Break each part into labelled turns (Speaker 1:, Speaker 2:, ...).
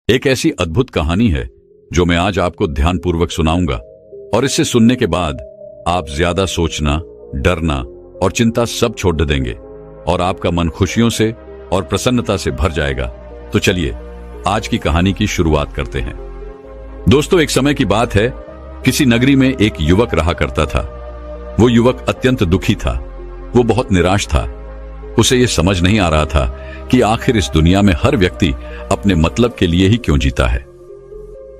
Speaker 1: एक ऐसी अद्भुत कहानी है जो मैं आज आपको ध्यानपूर्वक सुनाऊंगा, और इससे सुनने के बाद आप ज्यादा सोचना, डरना और चिंता सब छोड़ देंगे और आपका मन खुशियों से और प्रसन्नता से भर जाएगा। तो चलिए आज की कहानी की शुरुआत करते हैं। दोस्तों, एक समय की बात है, किसी नगरी में एक युवक रहा करता था। वो युवक अत्यंत दुखी था। वो बहुत निराश था। उसे ये समझ नहीं आ रहा था कि आखिर इस दुनिया में हर व्यक्ति अपने मतलब के लिए ही क्यों जीता है।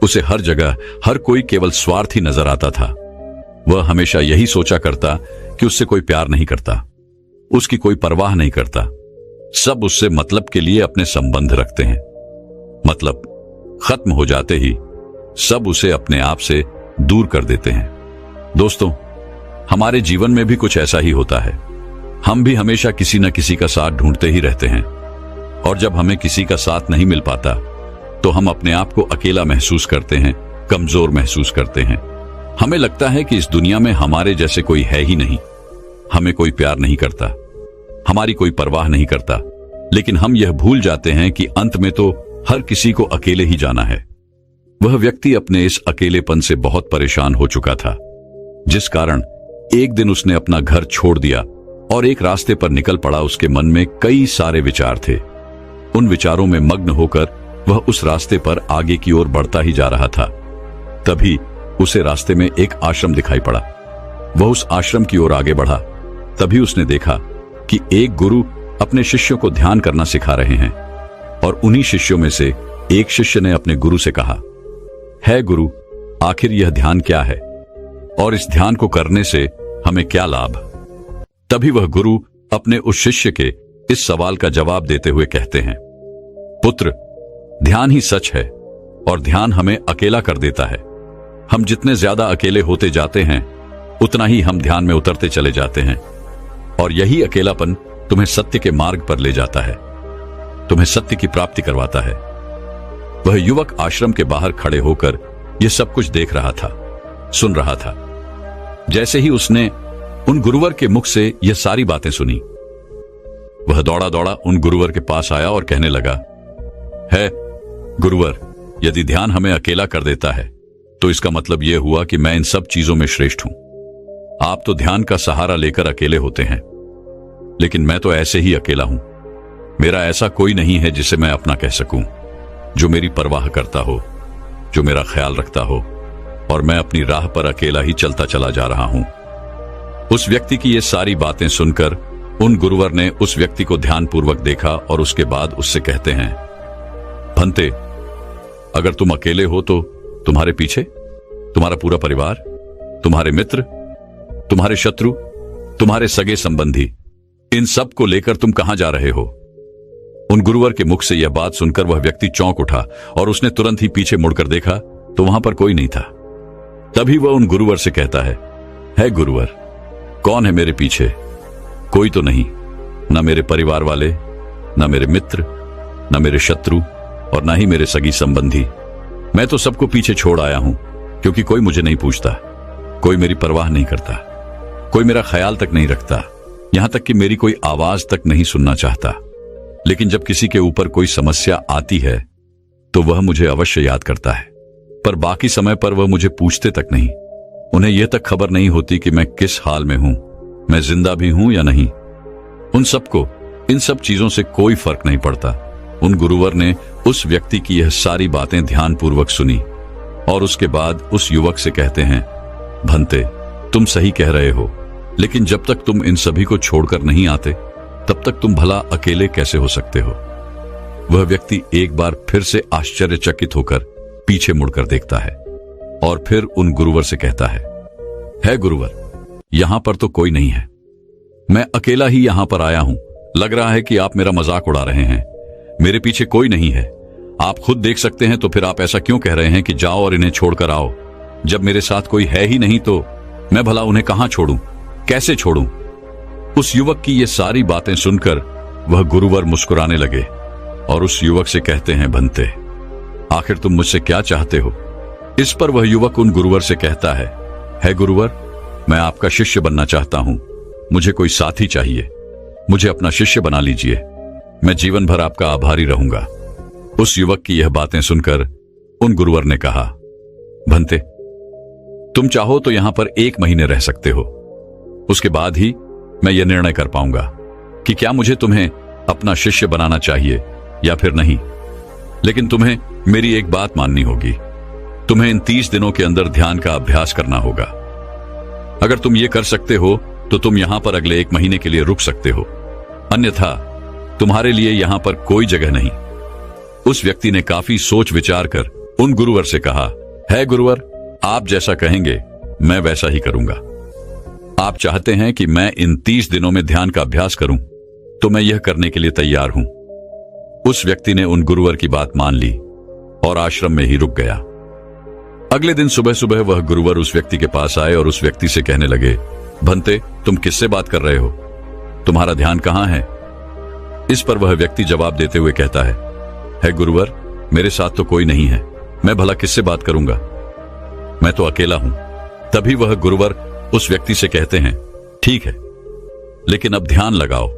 Speaker 1: उसे हर जगह हर कोई केवल स्वार्थी नजर आता था। वह हमेशा यही सोचा करता कि उससे कोई प्यार नहीं करता, उसकी कोई परवाह नहीं करता। सब उससे मतलब के लिए अपने संबंध रखते हैं। मतलब खत्म हो जाते ही सब उसे अपने आप से दूर कर देते हैं। दोस्तों, हमारे जीवन में भी कुछ ऐसा ही होता है। हम भी हमेशा किसी न किसी का साथ ढूंढते ही रहते हैं, और जब हमें किसी का साथ नहीं मिल पाता तो हम अपने आप को अकेला महसूस करते हैं, कमजोर महसूस करते हैं। हमें लगता है कि इस दुनिया में हमारे जैसे कोई है ही नहीं। हमें कोई प्यार नहीं करता, हमारी कोई परवाह नहीं करता। लेकिन हम यह भूल जाते हैं कि अंत में तो हर किसी को अकेले ही जाना है। वह व्यक्ति अपने इस अकेलेपन से बहुत परेशान हो चुका था, जिस कारण एक दिन उसने अपना घर छोड़ दिया और एक रास्ते पर निकल पड़ा। उसके मन में कई सारे विचार थे। उन विचारों में मग्न होकर वह उस रास्ते पर आगे की ओर बढ़ता ही जा रहा था। तभी उसे रास्ते में एक आश्रम दिखाई पड़ा। वह उस आश्रम की ओर आगे बढ़ा। तभी उसने देखा कि एक गुरु अपने शिष्यों को ध्यान करना सिखा रहे हैं, और उन्हीं शिष्यों में से एक शिष्य ने अपने गुरु से कहा, है गुरु, आखिर यह ध्यान क्या है और इस ध्यान को करने से हमें क्या लाभ? तभी वह गुरु अपने उस शिष्य के इस सवाल का जवाब देते हुए कहते हैं, पुत्र, ध्यान ही सच है और ध्यान हमें अकेला कर देता है। हम जितने ज्यादा अकेले होते जाते हैं उतना ही हम ध्यान में उतरते चले जाते हैं, और यही अकेलापन तुम्हें सत्य के मार्ग पर ले जाता है, तुम्हें सत्य की प्राप्ति करवाता है। वह युवक आश्रम के बाहर खड़े होकर यह सब कुछ देख रहा था, सुन रहा था। जैसे ही उसने उन गुरुवर के मुख से यह सारी बातें सुनी, वह दौड़ा दौड़ा उन गुरुवर के पास आया और कहने लगा, है गुरुवर, यदि ध्यान हमें अकेला कर देता है तो इसका मतलब यह हुआ कि मैं इन सब चीजों में श्रेष्ठ हूं। आप तो ध्यान का सहारा लेकर अकेले होते हैं, लेकिन मैं तो ऐसे ही अकेला हूं। मेरा ऐसा कोई नहीं है जिसे मैं अपना कह सकूं, जो मेरी परवाह करता हो, जो मेरा ख्याल रखता हो, और मैं अपनी राह पर अकेला ही चलता चला जा रहा हूं। उस व्यक्ति की ये सारी बातें सुनकर उन गुरुवर ने उस व्यक्ति को ध्यानपूर्वक देखा और उसके बाद उससे कहते हैं, भंते, अगर तुम अकेले हो तो तुम्हारे पीछे तुम्हारा पूरा परिवार, तुम्हारे मित्र, तुम्हारे शत्रु, तुम्हारे सगे संबंधी, इन सब को लेकर तुम कहां जा रहे हो? उन गुरुवर के मुख से यह बात सुनकर वह व्यक्ति चौंक उठा और उसने तुरंत ही पीछे मुड़कर देखा तो वहां पर कोई नहीं था। तभी वह उन गुरुवर से कहता है गुरुवर, कौन है मेरे पीछे? कोई तो नहीं, न मेरे परिवार वाले, न मेरे मित्र, न मेरे शत्रु, और न ही मेरे सगी संबंधी। मैं तो सबको पीछे छोड़ आया हूं, क्योंकि कोई मुझे नहीं पूछता, कोई मेरी परवाह नहीं करता, कोई मेरा ख्याल तक नहीं रखता, यहां तक कि मेरी कोई आवाज तक नहीं सुनना चाहता। लेकिन जब किसी के ऊपर कोई समस्या आती है तो वह मुझे अवश्य याद करता है, पर बाकी समय पर वह मुझे पूछते तक नहीं। उन्हें यह तक खबर नहीं होती कि मैं किस हाल में हूं, मैं जिंदा भी हूं या नहीं। उन सबको इन सब चीजों से कोई फर्क नहीं पड़ता। उन गुरुवर ने उस व्यक्ति की यह सारी बातें ध्यानपूर्वक सुनी और उसके बाद उस युवक से कहते हैं, भंते, तुम सही कह रहे हो, लेकिन जब तक तुम इन सभी को छोड़कर नहीं आते तब तक तुम भला अकेले कैसे हो सकते हो? वह व्यक्ति एक बार फिर से आश्चर्यचकित होकर पीछे मुड़कर देखता है और फिर उन गुरुवर से कहता है गुरुवर, यहां पर तो कोई नहीं है, मैं अकेला ही यहां पर आया हूं। लग रहा है कि आप मेरा मजाक उड़ा रहे हैं। मेरे पीछे कोई नहीं है, आप खुद देख सकते हैं, तो फिर आप ऐसा क्यों कह रहे हैं कि जाओ और इन्हें छोड़कर आओ? जब मेरे साथ कोई है ही नहीं तो मैं भला उन्हें कहां छोड़ूं, कैसे छोड़ूं? उस युवक की ये सारी बातें सुनकर वह गुरुवर मुस्कुराने लगे और उस युवक से कहते हैं, भंते, आखिर तुम मुझसे क्या चाहते हो? इस पर वह युवक उन गुरुवर से कहता है गुरुवर, मैं आपका शिष्य बनना चाहता हूं, मुझे कोई साथी चाहिए, मुझे अपना शिष्य बना लीजिए, मैं जीवन भर आपका आभारी रहूंगा। उस युवक की यह बातें सुनकर उन गुरुवर ने कहा, भंते, तुम चाहो तो यहां पर 1 महीने रह सकते हो। उसके बाद ही मैं यह निर्णय कर पाऊंगा कि क्या मुझे तुम्हें अपना शिष्य बनाना चाहिए या फिर नहीं। लेकिन तुम्हें मेरी एक बात माननी होगी। तुम्हें इन 30 दिनों के अंदर ध्यान का अभ्यास करना होगा। अगर तुम ये कर सकते हो तो तुम यहां पर अगले 1 महीने के लिए रुक सकते हो, अन्यथा तुम्हारे लिए यहां पर कोई जगह नहीं। उस व्यक्ति ने काफी सोच विचार कर उन गुरुवर से कहा, है गुरुवर, आप जैसा कहेंगे मैं वैसा ही करूंगा। आप चाहते हैं कि मैं इन 30 दिनों में ध्यान का अभ्यास करूं, तो मैं यह करने के लिए तैयार हूं। उस व्यक्ति ने उन गुरुवर की बात मान ली और आश्रम में ही रुक गया। अगले दिन सुबह सुबह वह गुरुवर उस व्यक्ति के पास आए और उस व्यक्ति से कहने लगे, भंते, तुम किससे बात कर रहे हो? तुम्हारा ध्यान कहां है? इस पर वह व्यक्ति जवाब देते हुए कहता है गुरुवर, मेरे साथ तो कोई नहीं है, मैं भला किससे बात करूंगा, मैं तो अकेला हूं। तभी वह गुरुवर उस व्यक्ति से कहते हैं, ठीक है, लेकिन अब ध्यान लगाओ,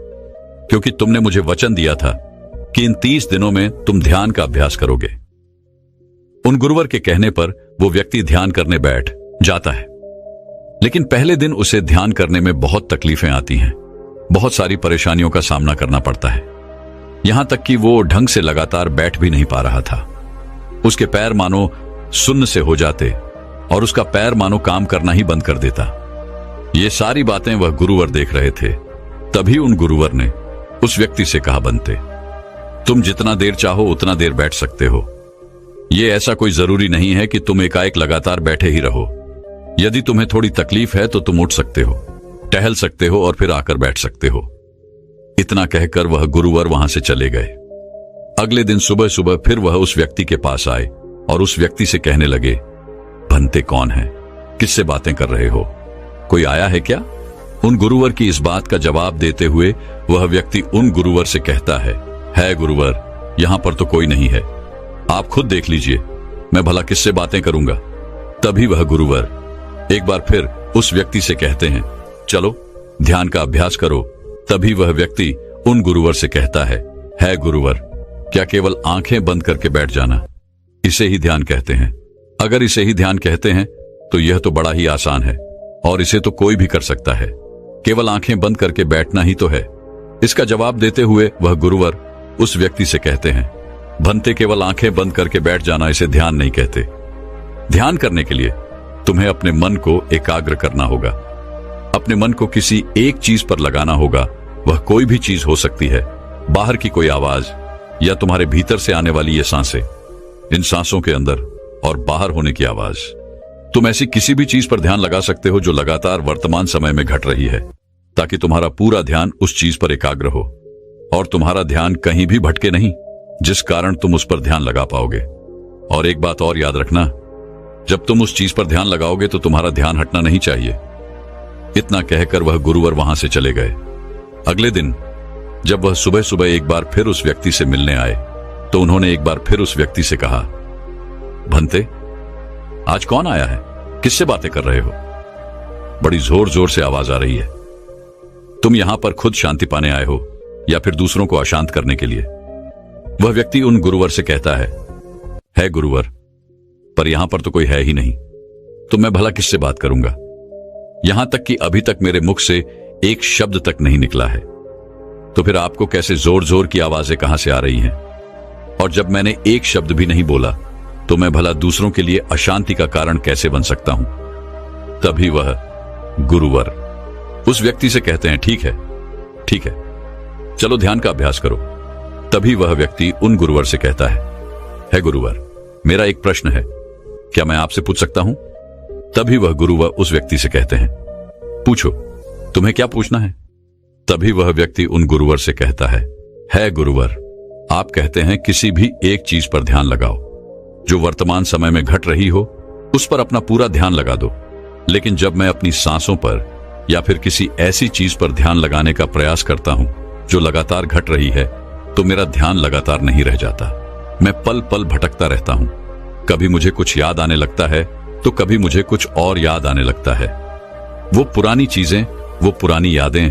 Speaker 1: क्योंकि तुमने मुझे वचन दिया था कि इन 30 दिनों में तुम ध्यान का अभ्यास करोगे। उन गुरुवर के कहने पर वो व्यक्ति ध्यान करने बैठ जाता है, लेकिन पहले दिन उसे ध्यान करने में बहुत तकलीफें आती हैं, बहुत सारी परेशानियों का सामना करना पड़ता है। यहां तक कि वो ढंग से लगातार बैठ भी नहीं पा रहा था। उसके पैर मानो सुन्न से हो जाते और उसका पैर मानो काम करना ही बंद कर देता। ये सारी बातें वह गुरुवर देख रहे थे। तभी उन गुरुवर ने उस व्यक्ति से कहा, बनते, तुम जितना देर चाहो उतना देर बैठ सकते हो। ये ऐसा कोई जरूरी नहीं है कि तुम एकाएक लगातार बैठे ही रहो। यदि तुम्हें थोड़ी तकलीफ है तो तुम उठ सकते हो, टहल सकते हो और फिर आकर बैठ सकते हो। इतना कहकर वह गुरुवर वहां से चले गए। अगले दिन सुबह सुबह फिर वह उस व्यक्ति के पास आए और उस व्यक्ति से कहने लगे, भंते कौन है? किससे बातें कर रहे हो? कोई आया है क्या? उन गुरुवर की इस बात का जवाब देते हुए वह व्यक्ति उन गुरुवर से कहता है गुरुवर, यहां पर तो कोई नहीं है, आप खुद देख लीजिए, मैं भला किससे बातें करूंगा। तभी वह गुरुवर एक बार फिर उस व्यक्ति से कहते हैं, चलो ध्यान का अभ्यास करो। तभी वह व्यक्ति उन गुरुवर से कहता है गुरुवर, क्या केवल आंखें बंद करके बैठ जाना, इसे ही ध्यान कहते हैं? अगर इसे ही ध्यान कहते हैं तो यह तो बड़ा ही आसान है और इसे तो कोई भी कर सकता है, केवल आंखें बंद करके बैठना ही तो है। इसका जवाब देते हुए वह गुरुवर उस व्यक्ति से कहते हैं, भंते, केवल आंखें बंद करके बैठ जाना इसे ध्यान नहीं कहते। ध्यान करने के लिए तुम्हें अपने मन को एकाग्र करना होगा, अपने मन को किसी एक चीज पर लगाना होगा। वह कोई भी चीज हो सकती है, बाहर की कोई आवाज या तुम्हारे भीतर से आने वाली ये सांसें, इन सांसों के अंदर और बाहर होने की आवाज। तुम ऐसी किसी भी चीज पर ध्यान लगा सकते हो जो लगातार वर्तमान समय में घट रही है, ताकि तुम्हारा पूरा ध्यान उस चीज पर एकाग्र हो और तुम्हारा ध्यान कहीं भी भटके नहीं, जिस कारण तुम उस पर ध्यान लगा पाओगे। और एक बात और याद रखना, जब तुम उस चीज पर ध्यान लगाओगे तो तुम्हारा ध्यान हटना नहीं चाहिए। इतना कहकर वह गुरुवर वहां से चले गए। अगले दिन जब वह सुबह सुबह एक बार फिर उस व्यक्ति से मिलने आए तो उन्होंने एक बार फिर उस व्यक्ति से कहा, भंते, आज कौन आया है? किससे बातें कर रहे हो? बड़ी जोर जोर से आवाज आ रही है। तुम यहां पर खुद शांति पाने आए हो या फिर दूसरों को अशांत करने के लिए? वह व्यक्ति उन गुरुवर से कहता है गुरुवर, पर यहां पर तो कोई है ही नहीं, तो मैं भला किससे बात करूंगा? यहां तक कि अभी तक मेरे मुख से एक शब्द तक नहीं निकला है, तो फिर आपको कैसे जोर जोर की आवाजें कहां से आ रही हैं? और जब मैंने एक शब्द भी नहीं बोला तो मैं भला दूसरों के लिए अशांति का कारण कैसे बन सकता हूं? तभी वह गुरुवर उस व्यक्ति से कहते हैं, ठीक है, चलो ध्यान का अभ्यास करो। तभी वह व्यक्ति उन गुरुवर से कहता है गुरुवर, मेरा एक प्रश्न है, क्या मैं आपसे पूछ सकता हूं? तभी वह गुरुवर उस व्यक्ति से कहते हैं, पूछो, तुम्हें क्या पूछना है? तभी वह व्यक्ति उन गुरुवर से कहता है गुरुवर, आप कहते हैं किसी भी एक चीज पर ध्यान लगाओ जो वर्तमान समय में घट रही हो, उस पर अपना पूरा ध्यान लगा दो। लेकिन जब मैं अपनी सांसों पर या फिर किसी ऐसी चीज पर ध्यान लगाने का प्रयास करता हूं जो लगातार घट रही है, तो मेरा ध्यान लगातार नहीं रह जाता। मैं पल पल भटकता रहता हूं। कभी मुझे कुछ याद आने लगता है तो कभी मुझे कुछ और याद आने लगता है। वो पुरानी चीजें, वो पुरानी यादें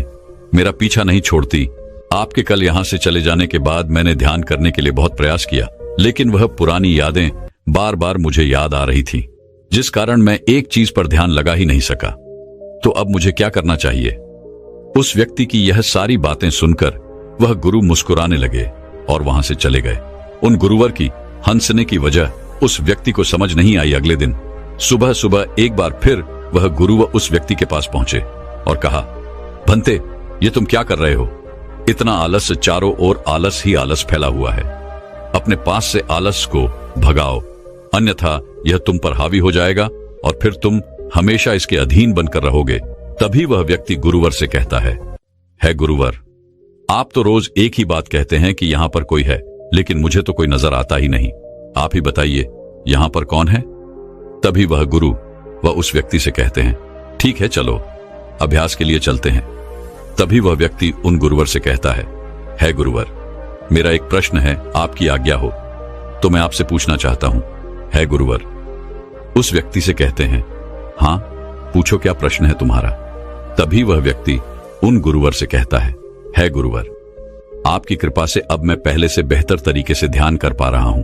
Speaker 1: मेरा पीछा नहीं छोड़ती। आपके कल यहां से चले जाने के बाद मैंने ध्यान करने के लिए बहुत प्रयास किया, लेकिन वह पुरानी यादें बार बार मुझे याद आ रही थी, जिस कारण मैं एक चीज पर ध्यान लगा ही नहीं सका। तो अब मुझे क्या करना चाहिए? उस व्यक्ति की यह सारी बातें सुनकर वह गुरु मुस्कुराने लगे और वहां से चले गए। उन गुरुवर की हंसने की वजह उस व्यक्ति को समझ नहीं आई। अगले दिन सुबह सुबह एक बार फिर वह गुरु उस व्यक्ति के पास पहुंचे और कहा, भंते, ये तुम क्या कर रहे हो? इतना आलस, चारों ओर आलस ही आलस फैला हुआ है। अपने पास से आलस को भगाओ, अन्यथा यह तुम पर हावी हो जाएगा और फिर तुम हमेशा इसके अधीन बनकर रहोगे। तभी वह व्यक्ति गुरुवर से कहता है गुरुवर, आप तो रोज एक ही बात कहते हैं कि यहां पर कोई है, लेकिन मुझे तो कोई नजर आता ही नहीं। आप ही बताइए, यहां पर कौन है? तभी वह गुरु वह उस व्यक्ति से कहते हैं, ठीक है, चलो अभ्यास के लिए चलते हैं। तभी वह व्यक्ति उन गुरुवर से कहता है गुरुवर, मेरा एक प्रश्न है, आपकी आज्ञा हो तो मैं आपसे पूछना चाहता हूं। है गुरुवर। उस व्यक्ति से कहते हैं, हां पूछो, क्या प्रश्न है तुम्हारा? तभी वह व्यक्ति उन गुरुवर से कहता है गुरुवर, आपकी कृपा से अब मैं पहले से बेहतर तरीके से ध्यान कर पा रहा हूं,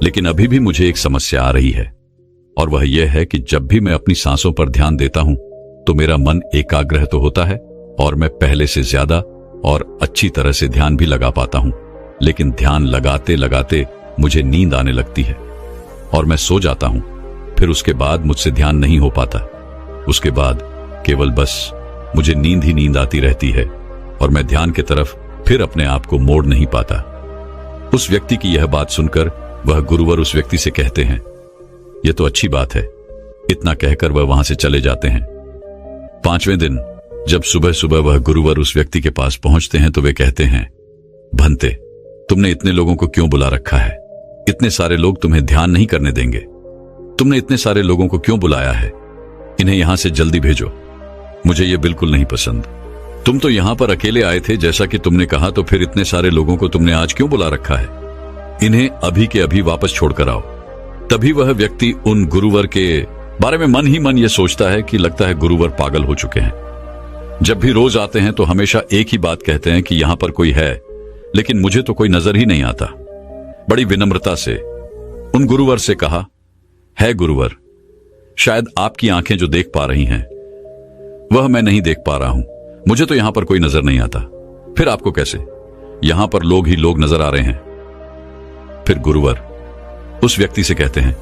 Speaker 1: लेकिन अभी भी मुझे एक समस्या आ रही है, और वह यह है कि जब भी मैं अपनी सांसों पर ध्यान देता हूं तो मेरा मन एकाग्र तो होता है और मैं पहले से ज्यादा और अच्छी तरह से ध्यान भी लगा पाता हूं, लेकिन ध्यान लगाते लगाते मुझे नींद आने लगती है और मैं सो जाता हूं। फिर उसके बाद मुझसे ध्यान नहीं हो पाता। उसके बाद केवल बस मुझे नींद ही नींद आती रहती है और मैं ध्यान की तरफ फिर अपने आप को मोड़ नहीं पाता। उस व्यक्ति की यह बात सुनकर वह गुरुवर उस व्यक्ति से कहते हैं, यह तो अच्छी बात है। इतना कहकर वह वहां से चले जाते हैं। 5वें दिन जब सुबह सुबह वह गुरुवर उस व्यक्ति के पास पहुंचते हैं तो वे कहते हैं, भंते, तुमने इतने लोगों को क्यों बुला रखा है? इतने सारे लोग तुम्हें ध्यान नहीं करने देंगे। तुमने इतने सारे लोगों को क्यों बुलाया है? इन्हें यहां से जल्दी भेजो। मुझे ये बिल्कुल नहीं पसंद। तुम तो यहां पर अकेले आए थे जैसा कि तुमने कहा, तो फिर इतने सारे लोगों को तुमने आज क्यों बुला रखा है? इन्हें अभी के अभी वापस छोड़कर आओ। तभी वह व्यक्ति उन गुरुवर के बारे में मन ही मन यह सोचता है कि लगता है गुरुवर पागल हो चुके हैं। जब भी रोज आते हैं तो हमेशा एक ही बात कहते हैं कि यहां पर कोई है, लेकिन मुझे तो कोई नजर ही नहीं आता। बड़ी विनम्रता से उन गुरुवर से कहा, है गुरुवर, शायद आपकी आंखें जो देख पा रही हैं वह मैं नहीं देख पा रहा हूं। मुझे तो यहां पर कोई नजर नहीं आता। फिर आपको कैसे? यहां पर लोग ही लोग नजर आ रहे हैं। फिर गुरुवर उस व्यक्ति से कहते हैं,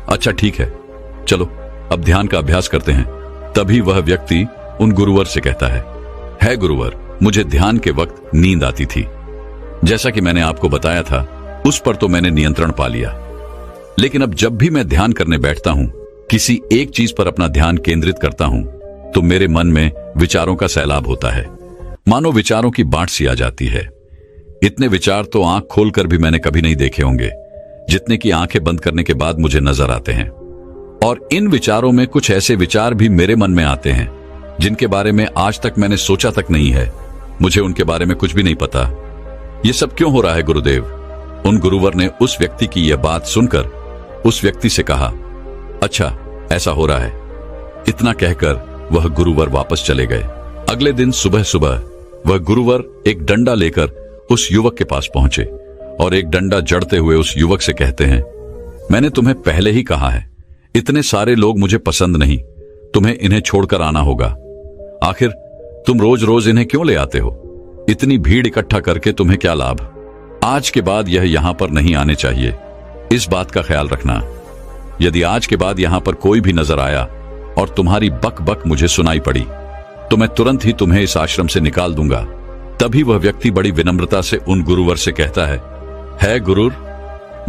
Speaker 1: अच्छा ठीक है, चलो अब ध्यान का अभ्यास करते हैं। तभी वह व्यक्ति उन गुरुवर से कहता है गुरुवर, मुझे ध्यान के वक्त नींद आती थी। जैसा कि मैंने आपको बताया था, उस पर तो मैंने नियंत्रण पा लिया, लेकिन अब जब भी मैं ध्यान करने बैठता हूं, किसी एक चीज पर अपना ध्यान केंद्रित करता हूं, तो मेरे मन में विचारों का सैलाब होता है। मानो विचारों की बाढ़ सी आ जाती है। इतने विचार तो आंख खोलकर भी मैंने कभी नहीं देखे होंगे, जितने की आंखें बंद करने के बाद मुझे नजर आते हैं। और इन विचारों में कुछ ऐसे विचार भी मेरे मन में आते हैं जिनके बारे में आज तक मैंने सोचा तक नहीं है। मुझे उनके बारे में कुछ भी नहीं पता। ये सब क्यों हो रहा है गुरुदेव? उन गुरुवर ने उस व्यक्ति की यह बात सुनकर उस व्यक्ति से कहा, अच्छा ऐसा हो रहा है। इतना कहकर वह गुरुवर वापस चले गए। अगले दिन सुबह सुबह वह गुरुवर एक डंडा लेकर उस युवक के पास पहुंचे और एक डंडा जड़ते हुए उस युवक से कहते हैं, मैंने तुम्हें पहले ही कहा है, इतने सारे लोग मुझे पसंद नहीं, तुम्हें इन्हें छोड़कर आना होगा। आखिर तुम रोज रोज इन्हें क्यों ले आते हो? इतनी भीड़ इकट्ठा करके तुम्हें क्या लाभ? आज के बाद यह यहां पर नहीं आने चाहिए। इस बात का ख्याल रखना। यदि आज के बाद यहां पर कोई भी नजर आया और तुम्हारी बक बक मुझे सुनाई पड़ी, तो मैं तुरंत ही तुम्हें इस आश्रम से निकाल दूंगा। तभी वह व्यक्ति बड़ी विनम्रता से उन गुरुवर से कहता है गुरुर,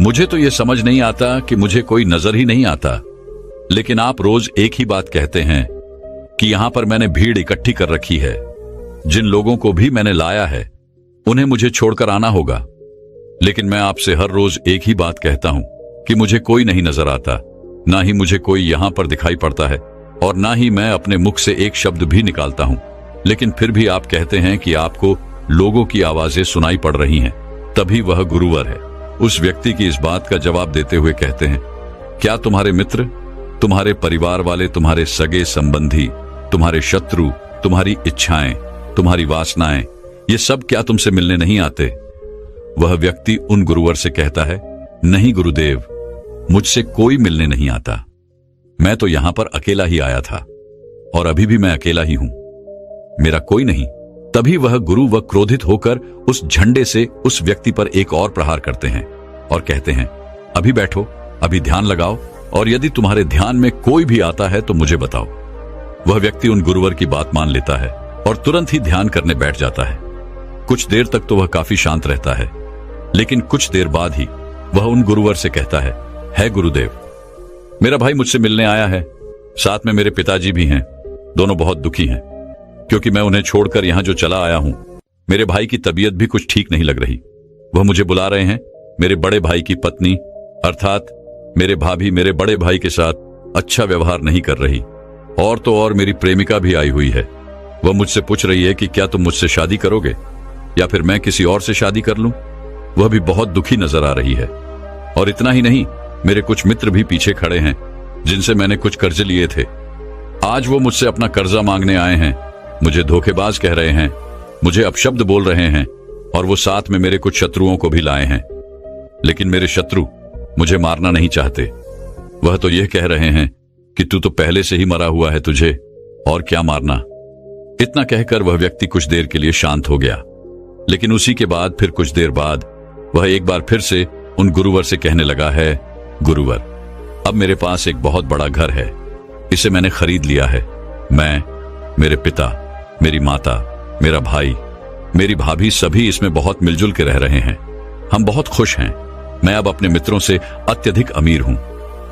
Speaker 1: मुझे तो यह समझ नहीं आता कि मुझे कोई नजर ही नहीं आता, लेकिन आप रोज एक ही बात कहते हैं कि यहां पर मैंने भीड़ इकट्ठी कर रखी है। जिन लोगों को भी मैंने लाया है उन्हें मुझे छोड़कर आना होगा, लेकिन मैं आपसे हर रोज एक ही बात कहता हूं कि मुझे कोई नहीं नजर आता, ना ही मुझे कोई यहां पर दिखाई पड़ता है और ना ही मैं अपने मुख से एक शब्द भी निकालता हूं, लेकिन फिर भी आप कहते हैं कि आपको लोगों की आवाजें सुनाई पड़ रही हैं। तभी वह गुरुवर है उस व्यक्ति की इस बात का जवाब देते हुए कहते हैं, क्या तुम्हारे मित्र, तुम्हारे परिवार वाले, तुम्हारे सगे संबंधी, तुम्हारे शत्रु, तुम्हारी इच्छाएं, तुम्हारी वासनाएं, ये सब क्या तुमसे मिलने नहीं आते? वह व्यक्ति उन गुरुवर से कहता है, नहीं गुरुदेव, मुझसे कोई मिलने नहीं आता। मैं तो यहां पर अकेला ही आया था और अभी भी मैं अकेला ही हूं, मेरा कोई नहीं। तभी वह गुरु व क्रोधित होकर उस झंडे से उस व्यक्ति पर एक और प्रहार करते हैं और कहते हैं, अभी बैठो, अभी ध्यान लगाओ, और यदि तुम्हारे ध्यान में कोई भी आता है तो मुझे बताओ। वह व्यक्ति उन गुरुवर की बात मान लेता है और तुरंत ही ध्यान करने बैठ जाता है। कुछ देर तक तो वह काफी शांत रहता है, लेकिन कुछ देर बाद ही वह उन गुरुवर से कहता है गुरुदेव, मेरा भाई मुझसे मिलने आया है, साथ में मेरे पिताजी भी हैं। दोनों बहुत दुखी हैं क्योंकि मैं उन्हें छोड़कर यहां जो चला आया हूं। मेरे भाई की तबीयत भी कुछ ठीक नहीं लग रही। वह मुझे बुला रहे हैं। मेरे बड़े भाई की पत्नी अर्थात मेरे भाभी मेरे बड़े भाई के साथ अच्छा व्यवहार नहीं कर रही, और तो और मेरी प्रेमिका भी आई हुई है। वह मुझसे पूछ रही है कि क्या तुम मुझसे शादी करोगे या फिर मैं किसी और से शादी कर लूं। वह भी बहुत दुखी नजर आ रही है। और इतना ही नहीं, मेरे कुछ मित्र भी पीछे खड़े हैं जिनसे मैंने कुछ कर्ज लिए थे। आज वो मुझसे अपना कर्जा मांगने आए हैं, मुझे धोखेबाज कह रहे हैं, मुझे अपशब्द बोल रहे हैं, और वो साथ में मेरे कुछ शत्रुओं को भी लाए हैं। लेकिन मेरे शत्रु मुझे मारना नहीं चाहते। वह तो यह कह रहे हैं कि तू तो पहले से ही मरा हुआ है, तुझे और क्या मारना। इतना कहकर वह व्यक्ति कुछ देर के लिए शांत हो गया, लेकिन उसी के बाद फिर कुछ देर बाद वह एक बार फिर से उन गुरुवर से कहने लगा है, गुरुवर, अब मेरे पास एक बहुत बड़ा घर है, इसे मैंने खरीद लिया है। मैं, मेरे पिता, मेरी माता, मेरा भाई, मेरी भाभी सभी इसमें बहुत मिलजुल के रह रहे हैं। हम बहुत खुश हैं। मैं अब अपने मित्रों से अत्यधिक अमीर हूं।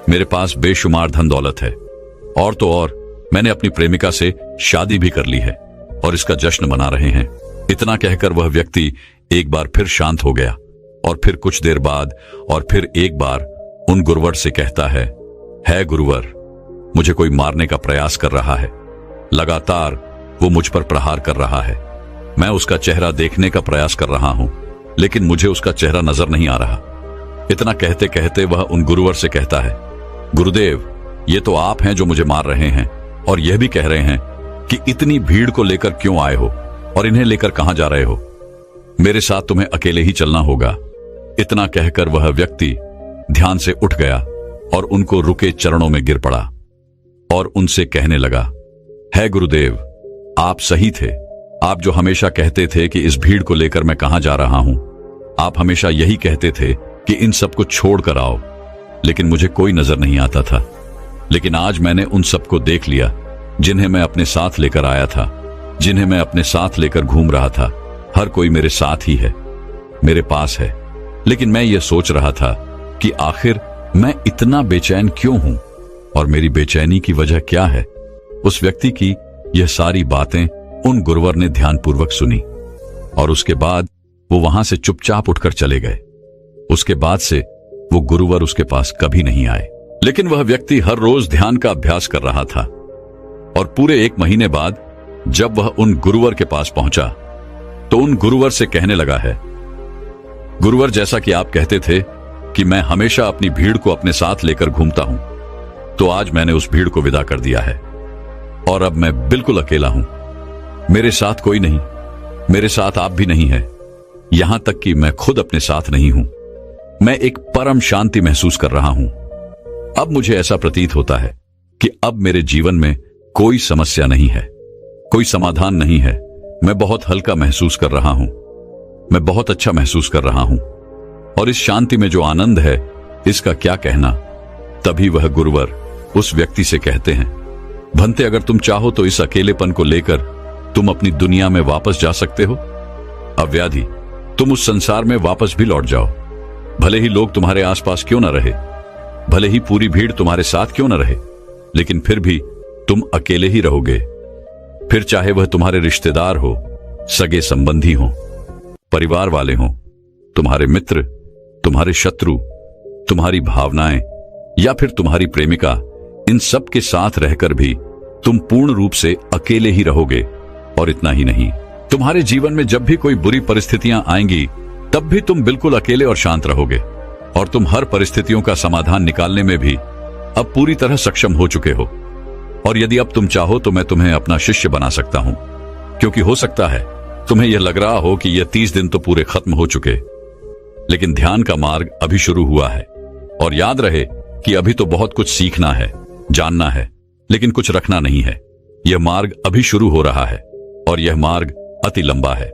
Speaker 1: मेरे पास बेशुमार धन दौलत है, और तो और मैंने अपनी प्रेमिका से शादी भी कर ली है और इसका जश्न मना रहे हैं। इतना कहकर वह व्यक्ति एक बार फिर शांत हो गया और फिर कुछ देर बाद और फिर एक बार उन गुरुवर से कहता है गुरुवर, मुझे कोई मारने का प्रयास कर रहा है। लगातार वो मुझ पर प्रहार कर रहा है। मैं उसका चेहरा देखने का प्रयास कर रहा हूं, लेकिन मुझे उसका चेहरा नजर नहीं आ रहा। इतना कहते कहते वह उन गुरुवर से कहता है, गुरुदेव, ये तो आप हैं जो मुझे मार रहे हैं और यह भी कह रहे हैं कि इतनी भीड़ को लेकर क्यों आए हो और इन्हें लेकर कहां जा रहे हो। मेरे साथ तुम्हें अकेले ही चलना होगा। इतना कहकर वह व्यक्ति ध्यान से उठ गया और उनको रुके चरणों में गिर पड़ा और उनसे कहने लगा, है गुरुदेव, आप सही थे। आप जो हमेशा कहते थे कि इस भीड़ को लेकर मैं कहां जा रहा हूं, आप हमेशा यही कहते थे कि इन सबको छोड़कर आओ, लेकिन मुझे कोई नजर नहीं आता था। लेकिन आज मैंने उन सबको देख लिया जिन्हें मैं अपने साथ लेकर आया था, जिन्हें मैं अपने साथ लेकर घूम रहा था। हर कोई मेरे साथ ही है, मेरे पास है। लेकिन मैं ये सोच रहा था कि आखिर मैं इतना बेचैन क्यों हूं और मेरी बेचैनी की वजह क्या है। उस व्यक्ति की यह सारी बातें उन गुरुवर ने ध्यानपूर्वक सुनी और उसके बाद वो वहां से चुपचाप उठकर चले गए। उसके बाद से वो गुरुवर उसके पास कभी नहीं आए। लेकिन वह व्यक्ति हर रोज ध्यान का अभ्यास कर रहा था और पूरे 1 महीने बाद जब वह उन गुरुवर के पास पहुंचा तो उन गुरुवर से कहने लगा है, गुरुवर, जैसा कि आप कहते थे कि मैं हमेशा अपनी भीड़ को अपने साथ लेकर घूमता हूं, तो आज मैंने उस भीड़ को विदा कर दिया है और अब मैं बिल्कुल अकेला हूं। मेरे साथ कोई नहीं, मेरे साथ आप भी नहीं है, यहां तक कि मैं खुद अपने साथ नहीं हूं। मैं एक परम शांति महसूस कर रहा हूं। अब मुझे ऐसा प्रतीत होता है कि अब मेरे जीवन में कोई समस्या नहीं है, कोई समाधान नहीं है। मैं बहुत हल्का महसूस कर रहा हूं, मैं बहुत अच्छा महसूस कर रहा हूं, और इस शांति में जो आनंद है इसका क्या कहना। तभी वह गुरुवर उस व्यक्ति से कहते हैं, भंते, अगर तुम चाहो तो इस अकेलेपन को लेकर तुम अपनी दुनिया में वापस जा सकते हो। अव्याधि, तुम उस संसार में वापस भी लौट जाओ। भले ही लोग तुम्हारे आसपास क्यों न रहे, भले ही पूरी भीड़ तुम्हारे साथ क्यों न रहे, लेकिन फिर भी तुम अकेले ही रहोगे। फिर चाहे वह तुम्हारे रिश्तेदार हो, सगे संबंधी हो, परिवार वाले हो, तुम्हारे मित्र, तुम्हारे शत्रु, तुम्हारी भावनाएं या फिर तुम्हारी प्रेमिका, इन सब के साथ रहकर भी तुम पूर्ण रूप से अकेले ही रहोगे। और इतना ही नहीं, तुम्हारे जीवन में जब भी कोई बुरी परिस्थितियां आएंगी तब भी तुम बिल्कुल अकेले और शांत रहोगे और तुम हर परिस्थितियों का समाधान निकालने में भी अब पूरी तरह सक्षम हो चुके हो। और यदि अब तुम चाहो तो मैं तुम्हें अपना शिष्य बना सकता हूं, क्योंकि हो सकता है तुम्हें यह लग रहा हो कि यह 30 दिन तो पूरे खत्म हो चुके, लेकिन ध्यान का मार्ग अभी शुरू हुआ है। और याद रहे कि अभी तो बहुत कुछ सीखना है, जानना है, लेकिन कुछ रखना नहीं है। यह मार्ग अभी शुरू हो रहा है और यह मार्ग अति लंबा है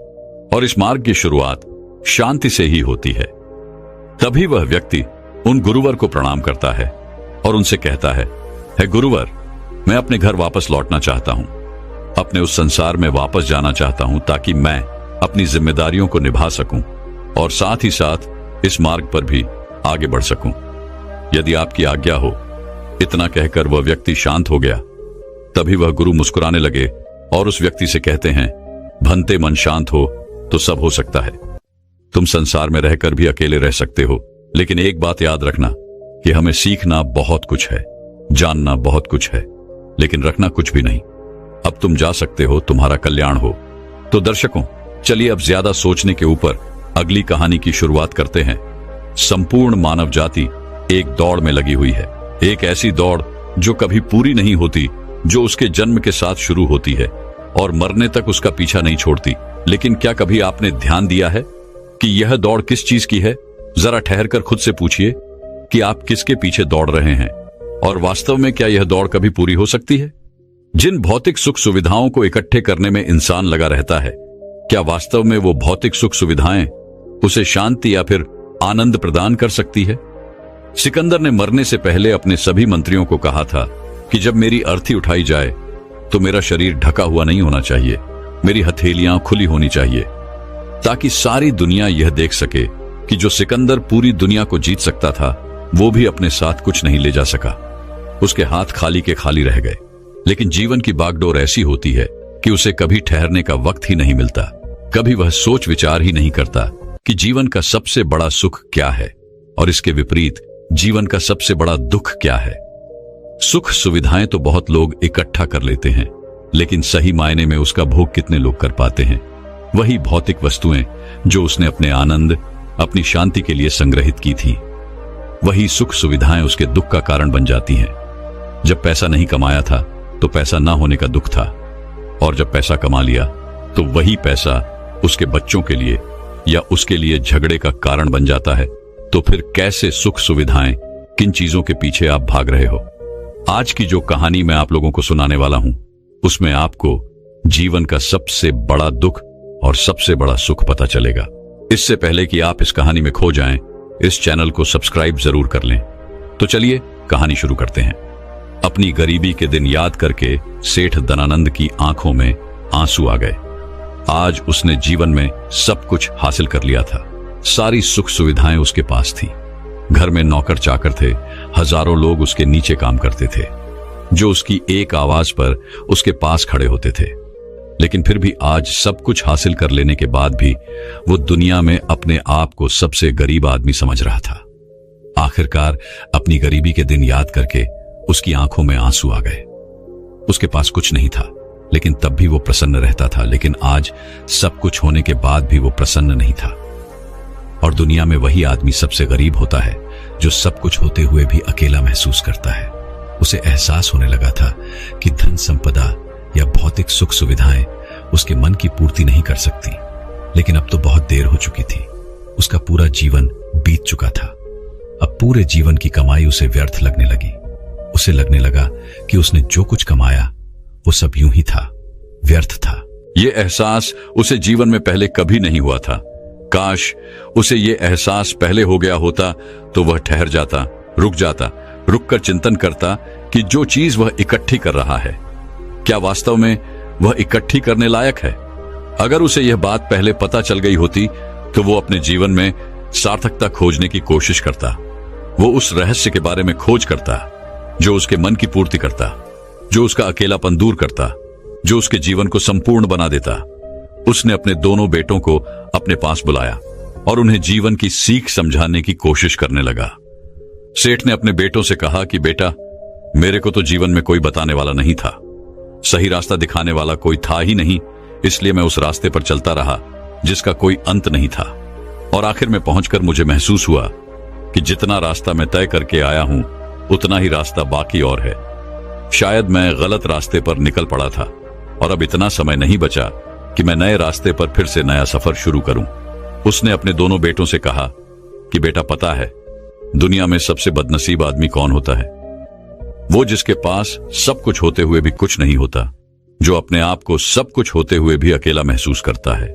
Speaker 1: और इस मार्ग की शुरुआत शांति से ही होती है। तभी वह व्यक्ति उन गुरुवर को प्रणाम करता है और उनसे कहता है, हे गुरुवर, मैं अपने घर वापस लौटना चाहता हूं, अपने उस संसार में वापस जाना चाहता हूं ताकि मैं अपनी जिम्मेदारियों को निभा सकूं और साथ ही साथ इस मार्ग पर भी आगे बढ़ सकूं। यदि आपकी आज्ञा हो। इतना कहकर वह व्यक्ति शांत हो गया। तभी वह गुरु मुस्कुराने लगे और उस व्यक्ति से कहते हैं, भंते मन शांत हो तो सब हो सकता है। तुम संसार में रहकर भी अकेले रह सकते हो, लेकिन एक बात याद रखना कि हमें सीखना बहुत कुछ है, जानना बहुत कुछ है, लेकिन रखना कुछ भी नहीं। अब तुम जा सकते हो, तुम्हारा कल्याण हो। तो दर्शकों, चलिए अब ज्यादा सोचने के ऊपर अगली कहानी की शुरुआत करते हैं। संपूर्ण मानव जाति एक दौड़ में लगी हुई है, एक ऐसी दौड़ जो कभी पूरी नहीं होती, जो उसके जन्म के साथ शुरू होती है और मरने तक उसका पीछा नहीं छोड़ती। लेकिन क्या कभी आपने ध्यान दिया है कि यह दौड़ किस चीज की है? जरा ठहरकर खुद से पूछिए कि आप किसके पीछे दौड़ रहे हैं और वास्तव में क्या यह दौड़ कभी पूरी हो सकती है? जिन भौतिक सुख सुविधाओं को इकट्ठे करने में इंसान लगा रहता है, क्या वास्तव में वो भौतिक सुख सुविधाएं उसे शांति या फिर आनंद प्रदान कर सकती है? सिकंदर ने मरने से पहले अपने सभी मंत्रियों को कहा था कि जब मेरी अर्थी उठाई जाए तो मेरा शरीर ढका हुआ नहीं होना चाहिए, मेरी हथेलियां खुली होनी चाहिए, ताकि सारी दुनिया यह देख सके कि जो सिकंदर पूरी दुनिया को जीत सकता था, वो भी अपने साथ कुछ नहीं ले जा सका। उसके हाथ खाली के खाली रह गए। लेकिन जीवन की बागडोर ऐसी होती है कि उसे कभी ठहरने का वक्त ही नहीं मिलता। कभी वह सोच विचार ही नहीं करता कि जीवन का सबसे बड़ा सुख क्या है और इसके विपरीत जीवन का सबसे बड़ा दुख क्या है। सुख सुविधाएं तो बहुत लोग इकट्ठा कर लेते हैं, लेकिन सही मायने में उसका भोग कितने लोग कर पाते हैं? वही भौतिक वस्तुएं जो उसने अपने आनंद, अपनी शांति के लिए संग्रहित की थी, वही सुख सुविधाएं उसके दुख का कारण बन जाती हैं। जब पैसा नहीं कमाया था तो पैसा ना होने का दुख था, और जब पैसा कमा लिया तो वही पैसा उसके बच्चों के लिए या उसके लिए झगड़े का कारण बन जाता है। तो फिर कैसे सुख सुविधाएं, किन चीजों के पीछे आप भाग रहे हो? आज की जो कहानी मैं आप लोगों को सुनाने वाला हूं, उसमें आपको जीवन का सबसे बड़ा दुख और सबसे बड़ा सुख पता चलेगा। इससे पहले कि आप इस कहानी में खो जाएं, इस चैनल को सब्सक्राइब जरूर कर लें। तो चलिए कहानी शुरू करते हैं। अपनी गरीबी के दिन याद करके सेठ धनानंद की आंखों में आंसू आ गए। आज उसने जीवन में सब कुछ हासिल कर लिया था। सारी सुख सुविधाएं उसके पास थी। घर में नौकर चाकर थे, हजारों लोग उसके नीचे काम करते थे, जो उसकी एक आवाज पर उसके पास खड़े होते थे। लेकिन फिर भी आज सब कुछ हासिल कर लेने के बाद भी वो दुनिया में अपने आप को सबसे गरीब आदमी समझ रहा था। आखिरकार अपनी गरीबी के दिन याद करके उसकी आंखों में आंसू आ गए। उसके पास कुछ नहीं था, लेकिन तब भी वो प्रसन्न रहता था। लेकिन आज सब कुछ होने के बाद भी वो प्रसन्न नहीं था। और दुनिया में वही आदमी सबसे गरीब होता है जो सब कुछ होते हुए भी अकेला महसूस करता है। उसे एहसास होने लगा था कि धन संपदा या भौतिक सुख सुविधाएं उसके मन की पूर्ति नहीं कर सकती। लेकिन अब तो बहुत देर हो चुकी थी। उसका पूरा जीवन बीत चुका था। अब पूरे जीवन की कमाई उसे व्यर्थ लगने लगी। उसे लगने लगा कि उसने जो कुछ कमाया वो सब यूं ही था, व्यर्थ था। ये एहसास उसे जीवन में पहले कभी नहीं हुआ था। काश उसे ये एहसास पहले हो गया होता तो वह ठहर जाता, रुककर चिंतन करता कि जो चीज वह इकट्ठी कर रहा है, क्या वास्तव में वह इकट्ठी करने लायक है। अगर उसे यह बात पहले पता चल गई होती तो वो अपने जीवन में सार्थकता खोजने की कोशिश करता। वो उस रहस्य के बारे में खोज करता जो उसके मन की पूर्ति करता, जो उसका अकेलापन दूर करता, जो उसके जीवन को संपूर्ण बना देता। उसने अपने दोनों बेटों को अपने पास बुलाया और उन्हें जीवन की सीख समझाने की कोशिश करने लगा। सेठ ने अपने बेटों से कहा कि बेटा, मेरे को तो जीवन में कोई बताने वाला नहीं था, सही रास्ता दिखाने वाला कोई था ही नहीं, इसलिए मैं उस रास्ते पर चलता रहा जिसका कोई अंत नहीं था। और आखिर में पहुंचकर मुझे महसूस हुआ कि जितना रास्ता मैं तय करके आया हूं उतना ही रास्ता बाकी और है। शायद मैं गलत रास्ते पर निकल पड़ा था और अब इतना समय नहीं बचा कि मैं नए रास्ते पर फिर से नया सफर शुरू करूं। उसने अपने दोनों बेटों से कहा कि बेटा पता है दुनिया में सबसे बदनसीब आदमी कौन होता है? वो जिसके पास सब कुछ होते हुए भी कुछ नहीं होता, जो अपने आप को सब कुछ होते हुए भी अकेला महसूस करता है।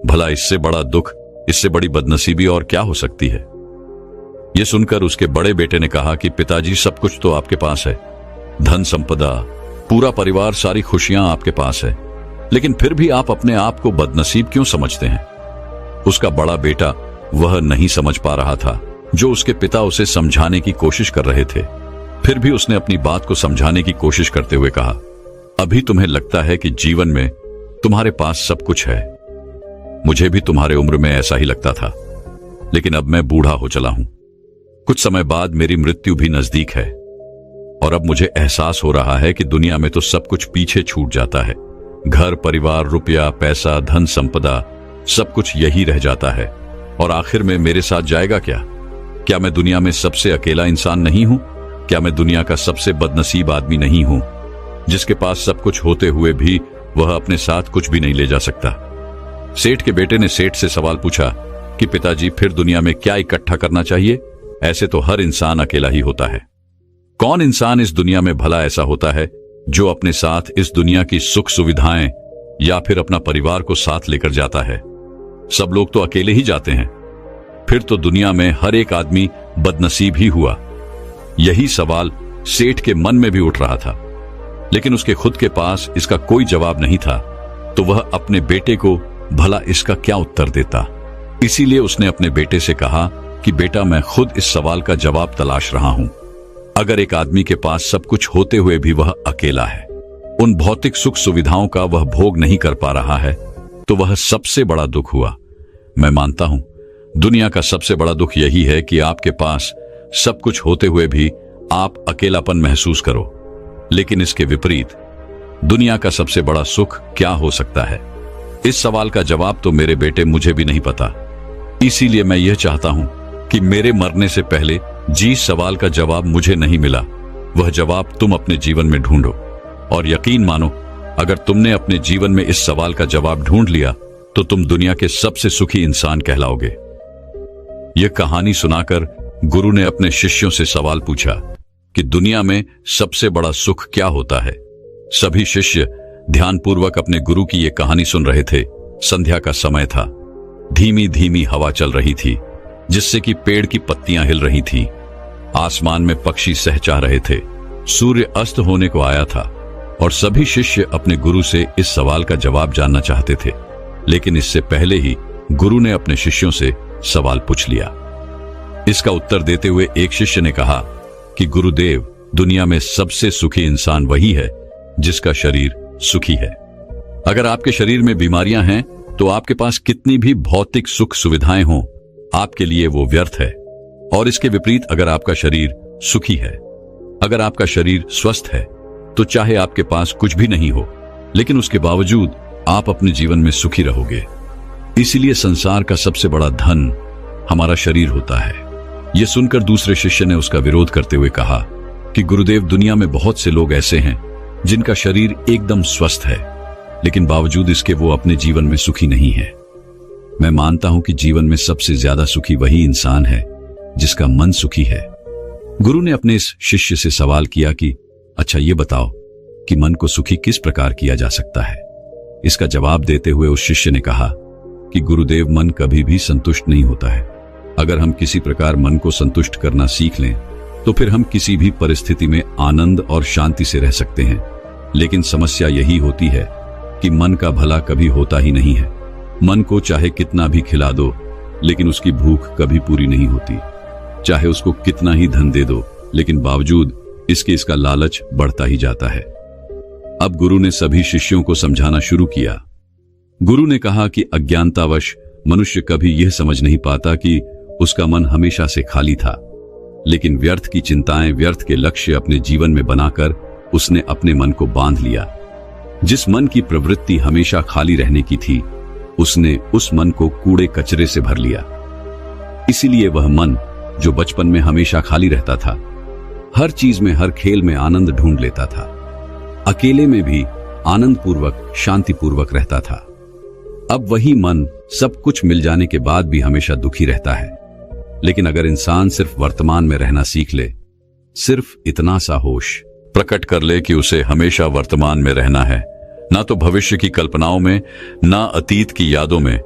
Speaker 1: भला इससे बड़ा दुख, इससे बड़ी बदनसीबी और क्या हो सकती है? यह सुनकर उसके बड़े बेटे ने कहा कि पिताजी, सब कुछ तो आपके पास है, धन संपदा, पूरा परिवार, सारी खुशियां आपके पास है, लेकिन फिर भी आप अपने आप को बदनसीब क्यों समझते हैं? उसका बड़ा बेटा वह नहीं समझ पा रहा था जो उसके पिता उसे समझाने की कोशिश कर रहे थे। फिर भी उसने अपनी बात को समझाने की कोशिश करते हुए कहा, अभी तुम्हें लगता है कि जीवन में तुम्हारे पास सब कुछ है। मुझे भी तुम्हारे उम्र में ऐसा ही लगता था, लेकिन अब मैं बूढ़ा हो चला हूं। कुछ समय बाद मेरी मृत्यु भी नजदीक है और अब मुझे एहसास हो रहा है कि दुनिया में तो सब कुछ पीछे छूट जाता है। घर, परिवार, रुपया, पैसा, धन संपदा, सब कुछ यही रह जाता है और आखिर में मेरे साथ जाएगा क्या? क्या मैं दुनिया में सबसे अकेला इंसान नहीं हूं? क्या मैं दुनिया का सबसे बदनसीब आदमी नहीं हूं, जिसके पास सब कुछ होते हुए भी वह अपने साथ कुछ भी नहीं ले जा सकता? सेठ के बेटे ने सेठ से सवाल पूछा कि पिताजी, फिर दुनिया में क्या इकट्ठा करना चाहिए? ऐसे तो हर इंसान अकेला ही होता है। कौन इंसान इस दुनिया में भला ऐसा होता है जो अपने साथ इस दुनिया की सुख सुविधाएं या फिर अपना परिवार को साथ लेकर जाता है? सब लोग तो अकेले ही जाते हैं। फिर तो दुनिया में हर एक आदमी बदनसीब ही हुआ। यही सवाल सेठ के मन में भी उठ रहा था, लेकिन उसके खुद के पास इसका कोई जवाब नहीं था, तो वह अपने बेटे को भला इसका क्या उत्तर देता। इसीलिए उसने अपने बेटे से कहा कि बेटा, मैं खुद इस सवाल का जवाब तलाश रहा हूं। अगर एक आदमी के पास सब कुछ होते हुए भी वह अकेला है, उन भौतिक सुख सुविधाओं का वह भोग नहीं कर पा रहा है, तो वह सबसे बड़ा दुख हुआ। मैं मानता हूं दुनिया का सबसे बड़ा दुख यही है कि आपके पास सब कुछ होते हुए भी आप अकेलापन महसूस करो। लेकिन इसके विपरीत दुनिया का सबसे बड़ा सुख क्या हो सकता है? इस सवाल का जवाब तो मेरे बेटे मुझे भी नहीं पता। इसीलिए मैं यह चाहता हूं कि मेरे मरने से पहले जिस सवाल का जवाब मुझे नहीं मिला, वह जवाब तुम अपने जीवन में ढूंढो। और यकीन मानो, अगर तुमने अपने जीवन में इस सवाल का जवाब ढूंढ लिया तो तुम दुनिया के सबसे सुखी इंसान कहलाओगे। यह कहानी सुनाकर गुरु ने अपने शिष्यों से सवाल पूछा कि दुनिया में सबसे बड़ा सुख क्या होता है? सभी शिष्य ध्यानपूर्वक अपने गुरु की यह कहानी सुन रहे थे। संध्या का समय था। धीमी धीमी हवा चल रही थी, जिससे कि पेड़ की पत्तियां हिल रही थीं। आसमान में पक्षी सहचा रहे थे। सूर्य अस्त होने को आया था और सभी शिष्य अपने गुरु से इस सवाल का जवाब जानना चाहते थे। लेकिन इससे पहले ही गुरु ने अपने शिष्यों से सवाल पूछ लिया। इसका उत्तर देते हुए एक शिष्य ने कहा कि गुरुदेव, दुनिया में सबसे सुखी इंसान वही है जिसका शरीर सुखी है। अगर आपके शरीर में बीमारियां हैं तो आपके पास कितनी भी भौतिक सुख सुविधाएं हों, आपके लिए वो व्यर्थ है। और इसके विपरीत अगर आपका शरीर सुखी है, अगर आपका शरीर स्वस्थ है, तो चाहे आपके पास कुछ भी नहीं हो, लेकिन उसके बावजूद आप अपने जीवन में सुखी रहोगे। इसीलिए संसार का सबसे बड़ा धन हमारा शरीर होता है। यह सुनकर दूसरे शिष्य ने उसका विरोध करते हुए कहा कि गुरुदेव, दुनिया में बहुत से लोग ऐसे हैं जिनका शरीर एकदम स्वस्थ है, लेकिन बावजूद इसके वो अपने जीवन में सुखी नहीं है। मैं मानता हूं कि जीवन में सबसे ज्यादा सुखी वही इंसान है जिसका मन सुखी है। गुरु ने अपने इस शिष्य से सवाल किया कि अच्छा ये बताओ कि मन को सुखी किस प्रकार किया जा सकता है। इसका जवाब देते हुए उस शिष्य ने कहा कि गुरुदेव, मन कभी भी संतुष्ट नहीं होता है। अगर हम किसी प्रकार मन को संतुष्ट करना सीख लें तो फिर हम किसी भी परिस्थिति में आनंद और शांति से रह सकते हैं। लेकिन समस्या यही होती है कि मन का भला कभी होता ही नहीं है। मन को चाहे कितना भी खिला दो, लेकिन उसकी भूख कभी पूरी नहीं होती। चाहे उसको कितना ही धन दे दो, लेकिन बावजूद इसका लालच बढ़ता ही जाता है। अब गुरु ने सभी शिष्यों को समझाना शुरू किया। गुरु ने कहा कि अज्ञानतावश मनुष्य कभी यह समझ नहीं पाता कि उसका मन हमेशा से खाली था, लेकिन व्यर्थ की चिंताएं, व्यर्थ के लक्ष्य अपने जीवन में बनाकर उसने अपने मन को बांध लिया। जिस मन की प्रवृत्ति हमेशा खाली रहने की थी, उसने उस मन को कूड़े कचरे से भर लिया। इसीलिए वह मन जो बचपन में हमेशा खाली रहता था, हर चीज में, हर खेल में आनंद ढूंढ लेता था, अकेले में भी आनंद पूर्वक, शांति पूर्वक रहता था, अब वही मन सब कुछ मिल जाने के बाद भी हमेशा दुखी रहता है। लेकिन अगर इंसान सिर्फ वर्तमान में रहना सीख ले, सिर्फ इतना सा होश प्रकट कर ले कि उसे हमेशा वर्तमान में रहना है, ना तो भविष्य की कल्पनाओं में, ना अतीत की यादों में,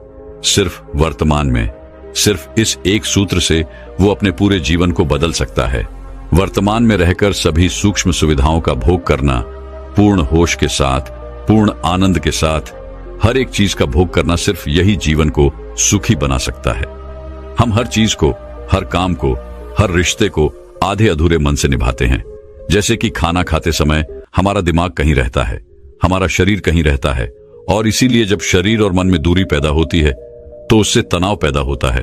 Speaker 1: सिर्फ वर्तमान में, सिर्फ इस एक सूत्र से वो अपने पूरे जीवन को बदल सकता है। वर्तमान में रहकर सभी सूक्ष्म सुविधाओं का भोग करना, पूर्ण होश के साथ, पूर्ण आनंद के साथ हर एक चीज का भोग करना, सिर्फ यही जीवन को सुखी बना सकता है। हम हर चीज को, हर काम को, हर रिश्ते को आधे अधूरे मन से निभाते हैं। जैसे कि खाना खाते समय हमारा दिमाग कहीं रहता है, हमारा शरीर कहीं रहता है, और इसीलिए जब शरीर और मन में दूरी पैदा होती है तो उससे तनाव पैदा होता है।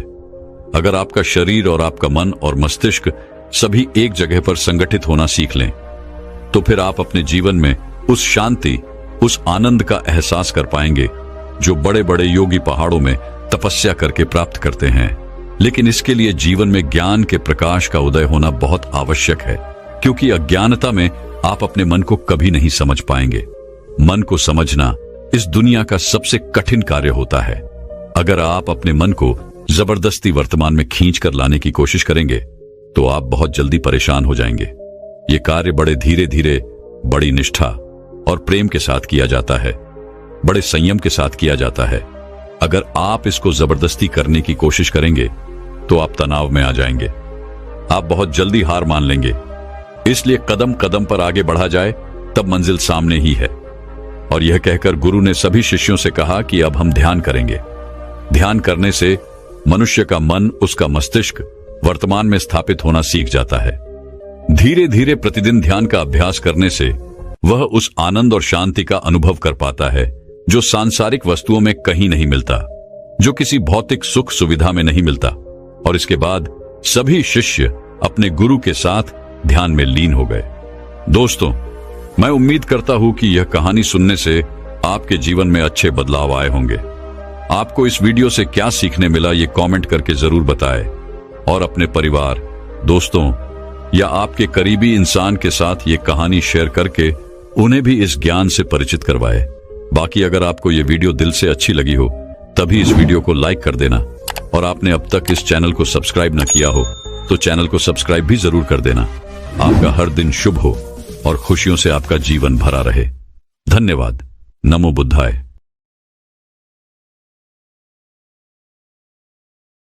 Speaker 1: अगर आपका शरीर और आपका मन और मस्तिष्क सभी एक जगह पर संगठित होना सीख लें, तो फिर आप अपने जीवन में उस शांति, उस आनंद का एहसास कर पाएंगे जो बड़े बड़े योगी पहाड़ों में तपस्या करके प्राप्त करते हैं। लेकिन इसके लिए जीवन में ज्ञान के प्रकाश का उदय होना बहुत आवश्यक है, क्योंकि अज्ञानता में आप अपने मन को कभी नहीं समझ पाएंगे। मन को समझना इस दुनिया का सबसे कठिन कार्य होता है। अगर आप अपने मन को जबरदस्ती वर्तमान में खींच कर लाने की कोशिश करेंगे तो आप बहुत जल्दी परेशान हो जाएंगे। ये कार्य बड़े धीरे धीरे, बड़ी निष्ठा और प्रेम के साथ किया जाता है, बड़े संयम के साथ किया जाता है। अगर आप इसको जबरदस्ती करने की कोशिश करेंगे तो आप तनाव में आ जाएंगे, आप बहुत जल्दी हार मान लेंगे। इसलिए कदम कदम पर आगे बढ़ा जाए तब मंजिल सामने ही है। और यह कहकर गुरु ने सभी शिष्यों से कहा कि अब हम ध्यान करेंगे। ध्यान करने से मनुष्य का मन, उसका मस्तिष्क वर्तमान में स्थापित होना सीख जाता है। धीरे धीरे प्रतिदिन ध्यान का अभ्यास करने से वह उस आनंद और शांति का अनुभव कर पाता है जो सांसारिक वस्तुओं में कहीं नहीं मिलता, जो किसी भौतिक सुख सुविधा में नहीं मिलता। और इसके बाद सभी शिष्य अपने गुरु के साथ ध्यान में लीन हो गए। दोस्तों, मैं उम्मीद करता हूं कि यह कहानी सुनने से आपके जीवन में अच्छे बदलाव आए होंगे। आपको इस वीडियो से क्या सीखने मिला ये कमेंट करके जरूर बताएं, और अपने परिवार, दोस्तों या आपके करीबी इंसान के साथ ये कहानी शेयर करके उन्हें भी इस ज्ञान से परिचित करवाएं। बाकी अगर आपको ये वीडियो दिल से अच्छी लगी हो तभी इस वीडियो को लाइक कर देना, और आपने अब तक इस चैनल को सब्सक्राइब न किया हो तो चैनल को सब्सक्राइब भी जरूर कर देना। आपका हर दिन शुभ हो और खुशियों से आपका जीवन भरा रहे। धन्यवाद। नमो बुद्धाय।